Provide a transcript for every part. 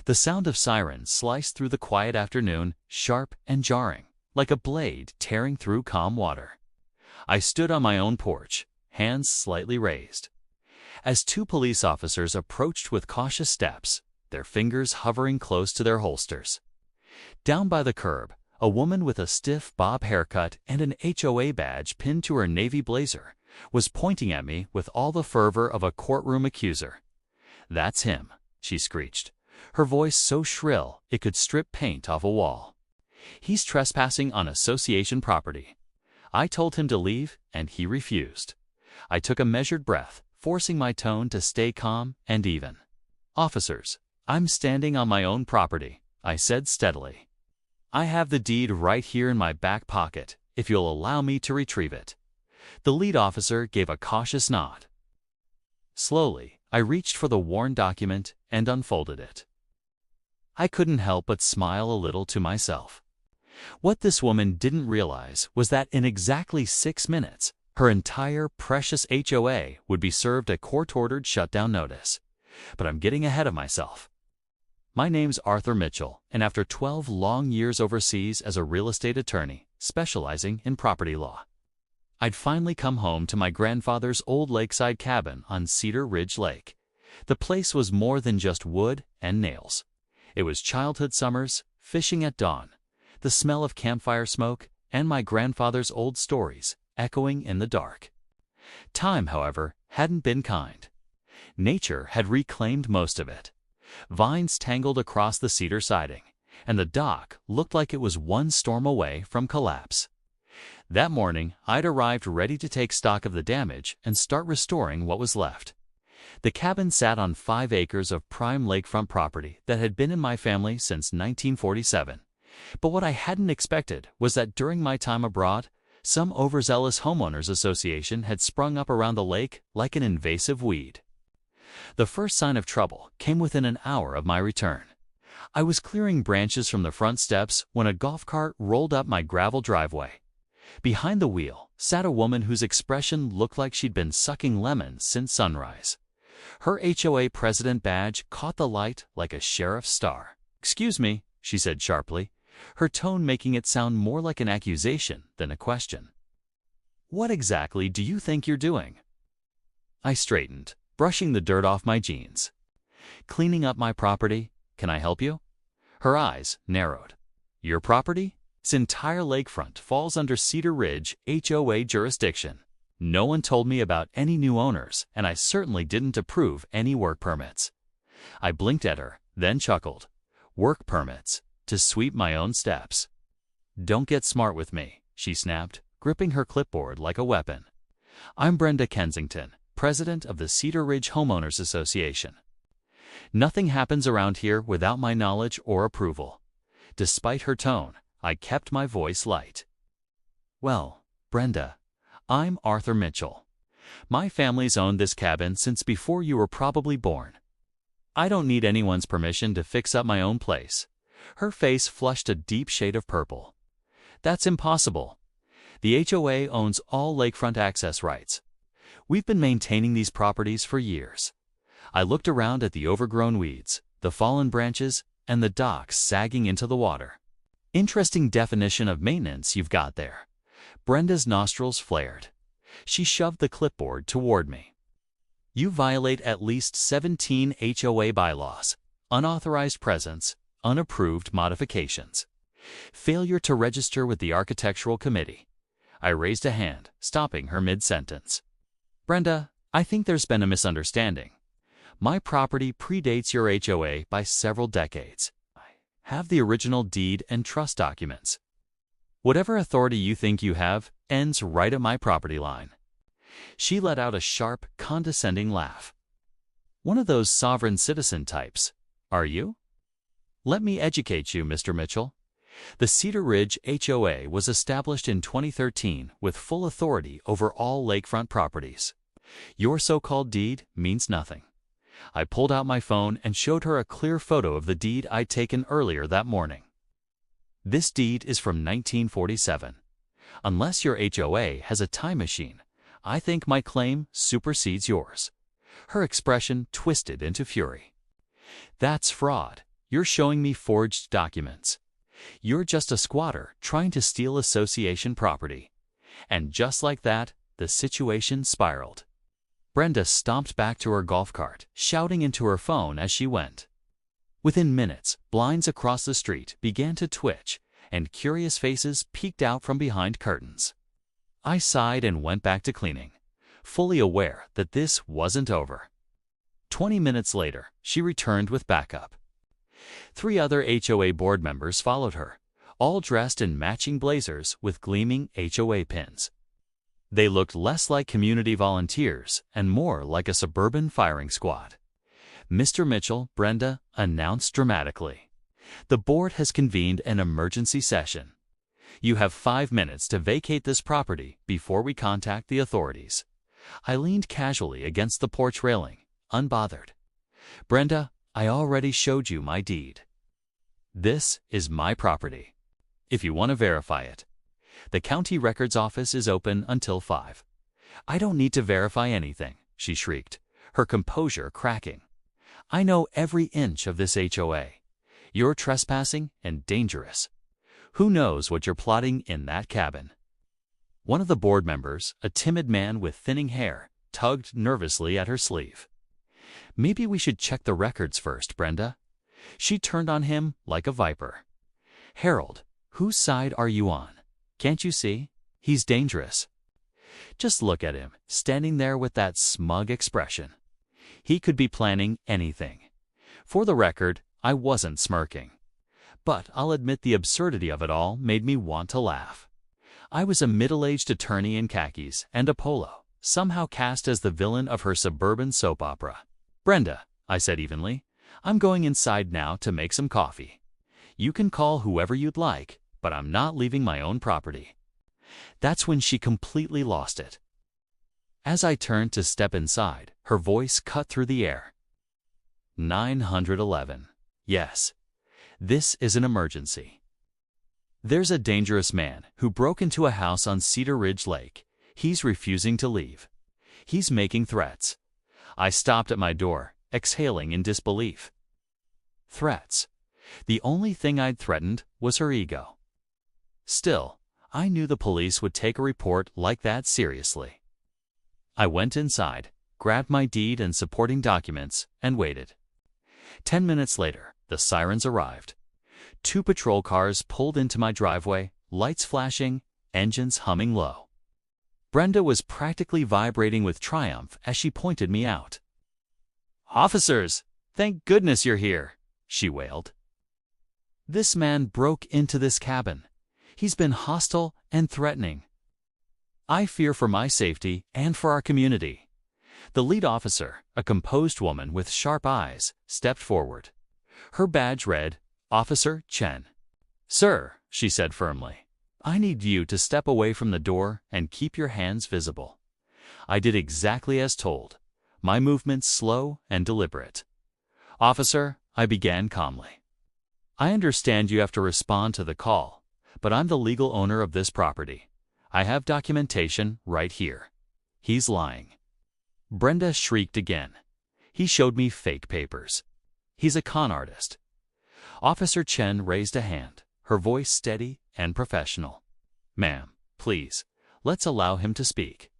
The sound of sirens sliced through the quiet afternoon, sharp and jarring, like a blade tearing through calm water. I stood on my own porch, hands slightly raised. As two police officers approached with cautious steps, their fingers hovering close to their holsters. Down by the curb, a woman with a stiff bob haircut and an HOA badge pinned to her navy blazer was pointing at me with all the fervor of a courtroom accuser. "That's him," she screeched, her voice so shrill it could strip paint off a wall. "He's trespassing on association property." I told him to leave, and he refused. I took a measured breath, forcing my tone to stay calm and even. "Officers, I'm standing on my own property," I said steadily. "I have the deed right here in my back pocket, if you'll allow me to retrieve it." The lead officer gave a cautious nod. Slowly, I reached for the worn document and unfolded it. I couldn't help but smile a little to myself. What this woman didn't realize was that in exactly 6 minutes, her entire precious HOA would be served a court-ordered shutdown notice. But I'm getting ahead of myself. My name's Arthur Mitchell, and after 12 long years overseas as a real estate attorney, specializing in property law, I'd finally come home to my grandfather's old lakeside cabin on Cedar Ridge Lake. The place was more than just wood and nails. It was childhood summers, fishing at dawn, the smell of campfire smoke, and my grandfather's old stories echoing in the dark. Time, however, hadn't been kind. Nature had reclaimed most of it. Vines tangled across the cedar siding, and the dock looked like it was one storm away from collapse. That morning, I'd arrived ready to take stock of the damage and start restoring what was left. The cabin sat on 5 acres of prime lakefront property that had been in my family since 1947. But what I hadn't expected was that during my time abroad, some overzealous homeowners association had sprung up around the lake like an invasive weed. The first sign of trouble came within an hour of my return. I was clearing branches from the front steps when a golf cart rolled up my gravel driveway. Behind the wheel sat a woman whose expression looked like she'd been sucking lemons since sunrise. Her HOA president badge caught the light like a sheriff's star. "Excuse me," she said sharply, her tone making it sound more like an accusation than a question. "What exactly do you think you're doing?" I straightened, brushing the dirt off my jeans. "Cleaning up my property. Can I help you?" Her eyes narrowed. "Your property? Its entire lakefront falls under Cedar Ridge HOA jurisdiction. No one told me about any new owners, and I certainly didn't approve any work permits." I blinked at her, then chuckled. "Work permits? To sweep my own steps." "Don't get smart with me," she snapped, gripping her clipboard like a weapon. "I'm Brenda Kensington, president of the Cedar Ridge Homeowners Association. Nothing happens around here without my knowledge or approval." Despite her tone, I kept my voice light. "Well, Brenda, I'm Arthur Mitchell. My family's owned this cabin since before you were probably born. I don't need anyone's permission to fix up my own place." Her face flushed a deep shade of purple. "That's impossible. The HOA owns all lakefront access rights. We've been maintaining these properties for years." I looked around at the overgrown weeds, the fallen branches, and the docks sagging into the water. "Interesting definition of maintenance you've got there." Brenda's nostrils flared. She shoved the clipboard toward me. "You violate at least 17 HOA bylaws: unauthorized presence, unapproved modifications, failure to register with the Architectural Committee." I raised a hand, stopping her mid-sentence. "Brenda, I think there's been a misunderstanding. My property predates your HOA by several decades. I have the original deed and trust documents. Whatever authority you think you have ends right at my property line." She let out a sharp, condescending laugh. "One of those sovereign citizen types, are you?" "Let me educate you, Mr. Mitchell. The Cedar Ridge HOA was established in 2013 with full authority over all lakefront properties. Your so-called deed means nothing." I pulled out my phone and showed her a clear photo of the deed I'd taken earlier that morning. "This deed is from 1947. Unless your HOA has a time machine, I think my claim supersedes yours." Her expression twisted into fury. "That's fraud. You're showing me forged documents. You're just a squatter trying to steal association property." And just like that, the situation spiraled. Brenda stomped back to her golf cart, shouting into her phone as she went. Within minutes, blinds across the street began to twitch, and curious faces peeked out from behind curtains. I sighed and went back to cleaning, fully aware that this wasn't over. 20 minutes later, she returned with backup. 3 other HOA board members followed her, all dressed in matching blazers with gleaming HOA pins. They looked less like community volunteers and more like a suburban firing squad. "Mr. Mitchell," Brenda announced dramatically, "the board has convened an emergency session. You have 5 minutes to vacate this property before we contact the authorities." I leaned casually against the porch railing, unbothered. "Brenda, I already showed you my deed. This is my property. If you want to verify it, the county records office is open until 5. "I don't need to verify anything," she shrieked, her composure cracking. "I know every inch of this HOA. You're trespassing and dangerous. Who knows what you're plotting in that cabin?" One of the board members, a timid man with thinning hair, tugged nervously at her sleeve. "Maybe we should check the records first, Brenda." She turned on him like a viper. "Harold, whose side are you on? Can't you see? He's dangerous. Just look at him, standing there with that smug expression. He could be planning anything." For the record, I wasn't smirking. But I'll admit the absurdity of it all made me want to laugh. I was a middle-aged attorney in khakis and a polo, somehow cast as the villain of her suburban soap opera. "Brenda," I said evenly, "I'm going inside now to make some coffee. You can call whoever you'd like, but I'm not leaving my own property." That's when she completely lost it. As I turned to step inside, her voice cut through the air. 911. Yes, this is an emergency. There's a dangerous man who broke into a house on Cedar Ridge Lake. He's refusing to leave. He's making threats. I stopped at my door, exhaling in disbelief. Threats. The only thing I'd threatened was her ego. Still, I knew the police would take a report like that seriously. I went inside, grabbed my deed and supporting documents, and waited. 10 minutes later, the sirens arrived. 2 patrol cars pulled into my driveway, lights flashing, engines humming low. Brenda was practically vibrating with triumph as she pointed me out. "Officers, thank goodness you're here," she wailed. "This man broke into this cabin. He's been hostile and threatening. I fear for my safety and for our community." The lead officer, a composed woman with sharp eyes, stepped forward. Her badge read, "Officer Chen." "Sir," she said firmly, "I need you to step away from the door and keep your hands visible." I did exactly as told, my movements slow and deliberate. "Officer," I began calmly, "I understand you have to respond to the call, but I'm the legal owner of this property. I have documentation right here." "He's lying." Brenda shrieked again. "He showed me fake papers. He's a con artist." Officer Chen raised a hand, her voice steady and professional. "Ma'am, please, let's allow him to speak."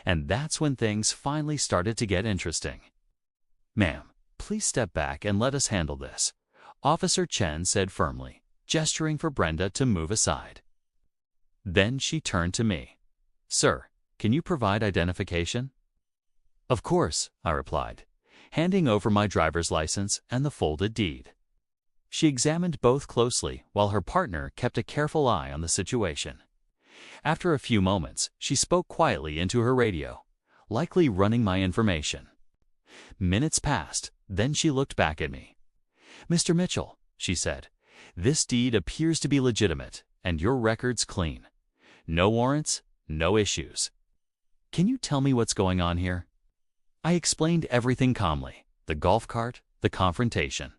And that's when things finally started to get interesting. "Ma'am, please step back and let us handle this," Officer Chen said firmly, gesturing for Brenda to move aside. Then she turned to me. "Sir, can you provide identification?" "Of course," I replied, handing over my driver's license and the folded deed. She examined both closely while her partner kept a careful eye on the situation. After a few moments, she spoke quietly into her radio, likely running my information. Minutes passed, then she looked back at me. "Mr. Mitchell," she said, "this deed appears to be legitimate, and your record's clean. No warrants, no issues. Can you tell me what's going on here?" I explained everything calmly, the golf cart, the confrontation.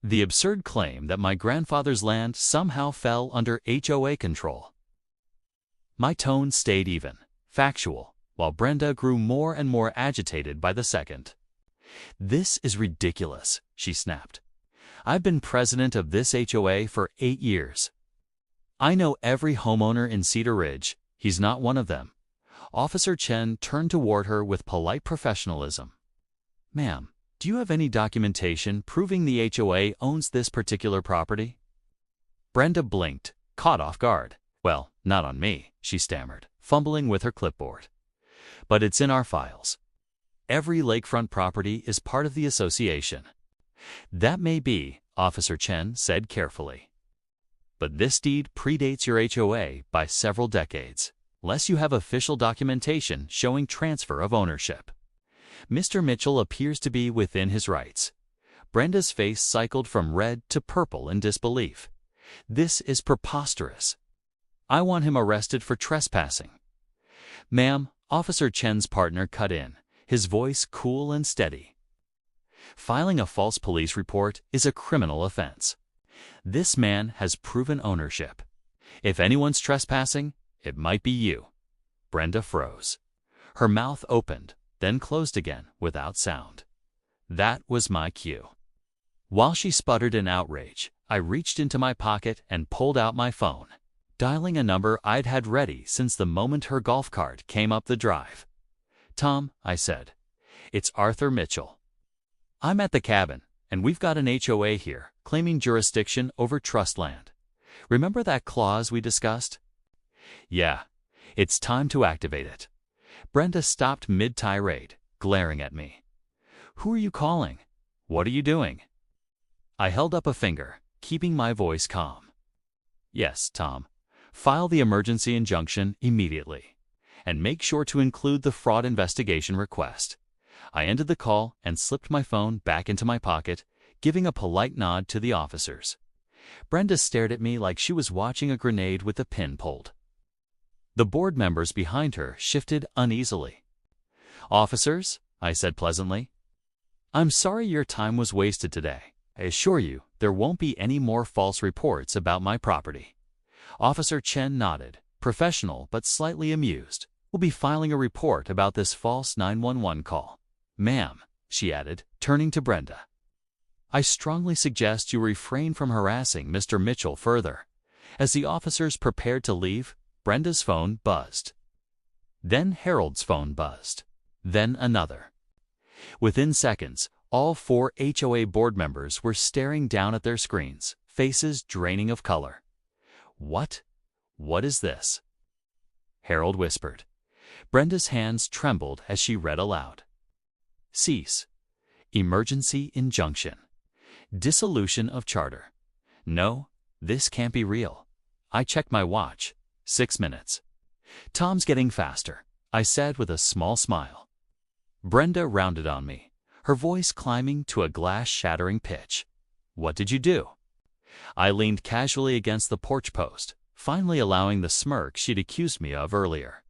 The absurd claim that my grandfather's land somehow fell under HOA control. My tone stayed even, factual, while Brenda grew more and more agitated by the second. "This is ridiculous," she snapped. I've been president of this HOA for 8 years. I know every homeowner in Cedar Ridge. He's not one of them. Officer Chen turned toward her with polite professionalism. Ma'am, do you have any documentation proving the HOA owns this particular property? Brenda blinked, caught off guard. Well, not on me, she stammered, fumbling with her clipboard. But it's in our files. Every lakefront property is part of the association. That may be, Officer Chen said carefully. But this deed predates your HOA by several decades, unless you have official documentation showing transfer of ownership. Mr. Mitchell appears to be within his rights. Brenda's face cycled from red to purple in disbelief. This is preposterous. I want him arrested for trespassing. Ma'am, Officer Chen's partner cut in, his voice cool and steady. Filing a false police report is a criminal offense. This man has proven ownership. If anyone's trespassing, it might be you. Brenda froze. Her mouth opened, then closed again without sound. That was my cue. While she sputtered in outrage, I reached into my pocket and pulled out my phone, dialing a number I'd had ready since the moment her golf cart came up the drive. Tom, I said, it's Arthur Mitchell. I'm at the cabin, and we've got an HOA here claiming jurisdiction over trust land. Remember that clause we discussed? Yeah, it's time to activate it. Brenda stopped mid-tirade, glaring at me. Who are you calling? What are you doing? I held up a finger, keeping my voice calm. Yes, Tom. File the emergency injunction immediately. And make sure to include the fraud investigation request. I ended the call and slipped my phone back into my pocket, giving a polite nod to the officers. Brenda stared at me like she was watching a grenade with the pin pulled. The board members behind her shifted uneasily. Officers, I said pleasantly, I'm sorry your time was wasted today. I assure you, there won't be any more false reports about my property. Officer Chen nodded, professional but slightly amused. We'll be filing a report about this false 911 call. Ma'am, she added, turning to Brenda, I strongly suggest you refrain from harassing Mr. Mitchell further. As the officers prepared to leave, Brenda's phone buzzed. Then Harold's phone buzzed. Then another. Within seconds, all 4 HOA board members were staring down at their screens, faces draining of color. What? What is this? Harold whispered. Brenda's hands trembled as she read aloud. Cease. Emergency injunction. Dissolution of charter. No, this can't be real. I checked my watch. 6 minutes. Tom's getting faster, I said with a small smile. Brenda rounded on me, her voice climbing to a glass-shattering pitch. What did you do? I leaned casually against the porch post, finally allowing the smirk she'd accused me of earlier.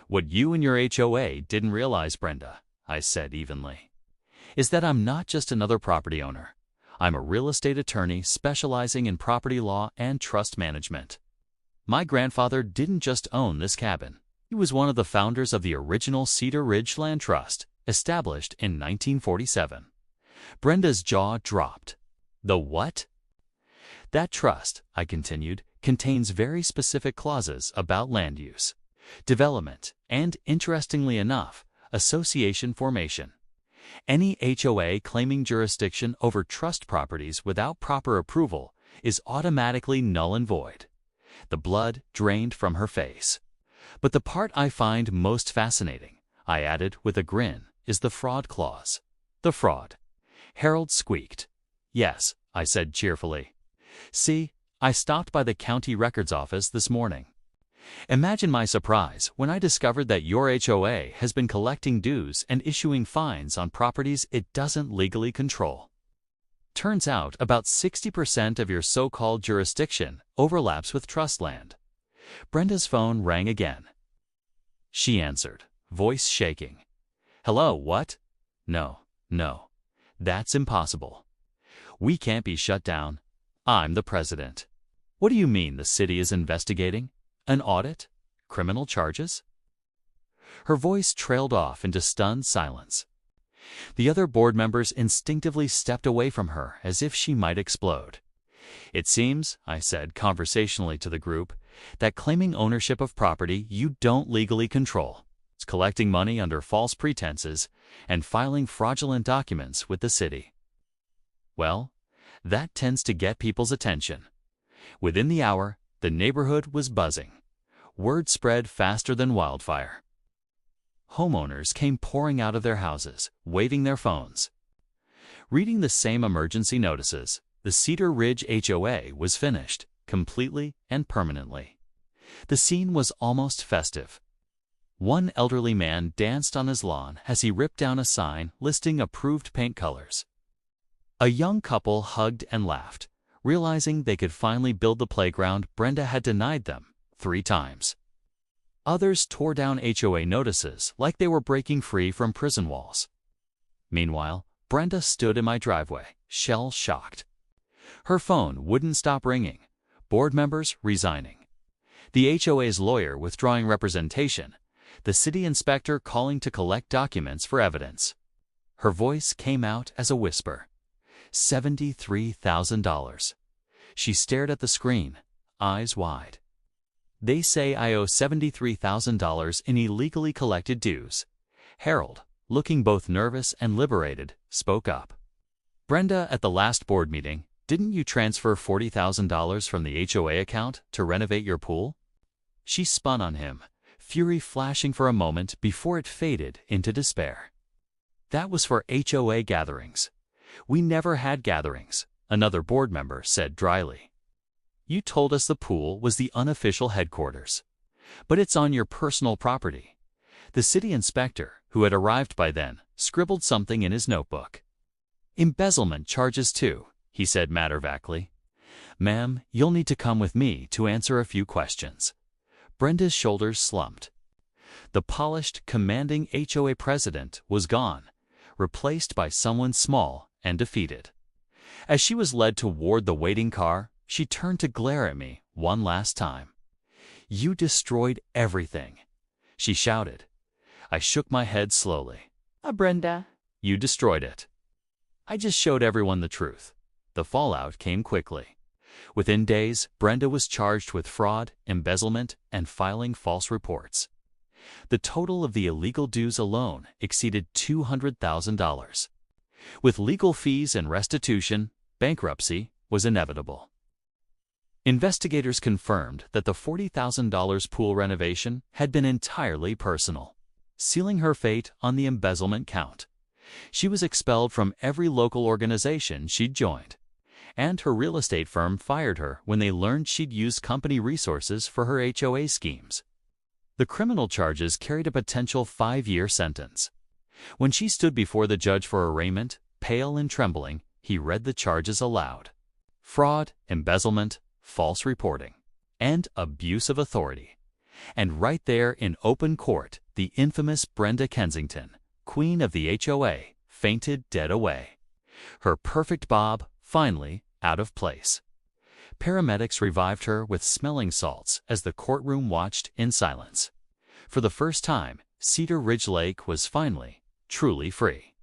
What you and your HOA didn't realize, Brenda, I said evenly, is that I'm not just another property owner. I'm a real estate attorney specializing in property law and trust management. My grandfather didn't just own this cabin. He was one of the founders of the original Cedar Ridge Land Trust, established in 1947. Brenda's jaw dropped. The what? That trust, I continued, contains very specific clauses about land use, development, and, interestingly enough, association formation. Any HOA claiming jurisdiction over trust properties without proper approval is automatically null and void. The blood drained from her face. But the part I find most fascinating, I added with a grin, is the fraud clause. The fraud. Harold squeaked. Yes, I said cheerfully. See, I stopped by the county records office this morning. Imagine my surprise when I discovered that your HOA has been collecting dues and issuing fines on properties it doesn't legally control. Turns out about 60% of your so-called jurisdiction overlaps with trust land. Brenda's phone rang again. She answered, voice shaking. Hello, what? No, that's impossible. We can't be shut down. I'm the president. What do you mean the city is investigating? An audit? Criminal charges? Her voice trailed off into stunned silence. The other board members instinctively stepped away from her as if she might explode. "It seems," I said conversationally to the group, "that claiming ownership of property you don't legally control, it's collecting money under false pretenses, and filing fraudulent documents with the city." Well, that tends to get people's attention. Within the hour, the neighborhood was buzzing. Word spread faster than wildfire. Homeowners came pouring out of their houses, waving their phones. Reading the same emergency notices, the Cedar Ridge HOA was finished, completely and permanently. The scene was almost festive. One elderly man danced on his lawn as he ripped down a sign listing approved paint colors. A young couple hugged and laughed, realizing they could finally build the playground Brenda had denied them 3 times. Others tore down HOA notices like they were breaking free from prison walls. Meanwhile, Brenda stood in my driveway, shell-shocked. Her phone wouldn't stop ringing, board members resigning, the HOA's lawyer withdrawing representation, the city inspector calling to collect documents for evidence. Her voice came out as a whisper. $73,000. She stared at the screen, eyes wide. "They say I owe $73,000 in illegally collected dues." Harold, looking both nervous and liberated, spoke up. "Brenda, at the last board meeting, didn't you transfer $40,000 from the HOA account to renovate your pool?" She spun on him, fury flashing for a moment before it faded into despair. "That was for HOA gatherings." "We never had gatherings," another board member said dryly. "You told us the pool was the unofficial headquarters. But it's on your personal property." The city inspector, who had arrived by then, scribbled something in his notebook. "Embezzlement charges too," he said matter-of-factly. "Ma'am, you'll need to come with me to answer a few questions." Brenda's shoulders slumped. The polished, commanding HOA president was gone, replaced by someone small and defeated. As she was led toward the waiting car, she turned to glare at me one last time. "You destroyed everything," she shouted. I shook my head slowly. Brenda. "You destroyed it." I just showed everyone the truth. The fallout came quickly. Within days, Brenda was charged with fraud, embezzlement, and filing false reports. The total of the illegal dues alone exceeded $200,000. With legal fees and restitution, bankruptcy was inevitable. Investigators confirmed that the $40,000 pool renovation had been entirely personal, sealing her fate on the embezzlement count. She was expelled from every local organization she'd joined, and her real estate firm fired her when they learned she'd used company resources for her HOA schemes. The criminal charges carried a potential 5-year sentence. When she stood before the judge for arraignment, pale and trembling, he read the charges aloud. Fraud, embezzlement, false reporting, and abuse of authority. And right there in open court, the infamous Brenda Kensington, queen of the HOA, fainted dead away. Her perfect bob, finally, out of place. Paramedics revived her with smelling salts as the courtroom watched in silence. For the first time, Cedar Ridge Lake was finally, truly free.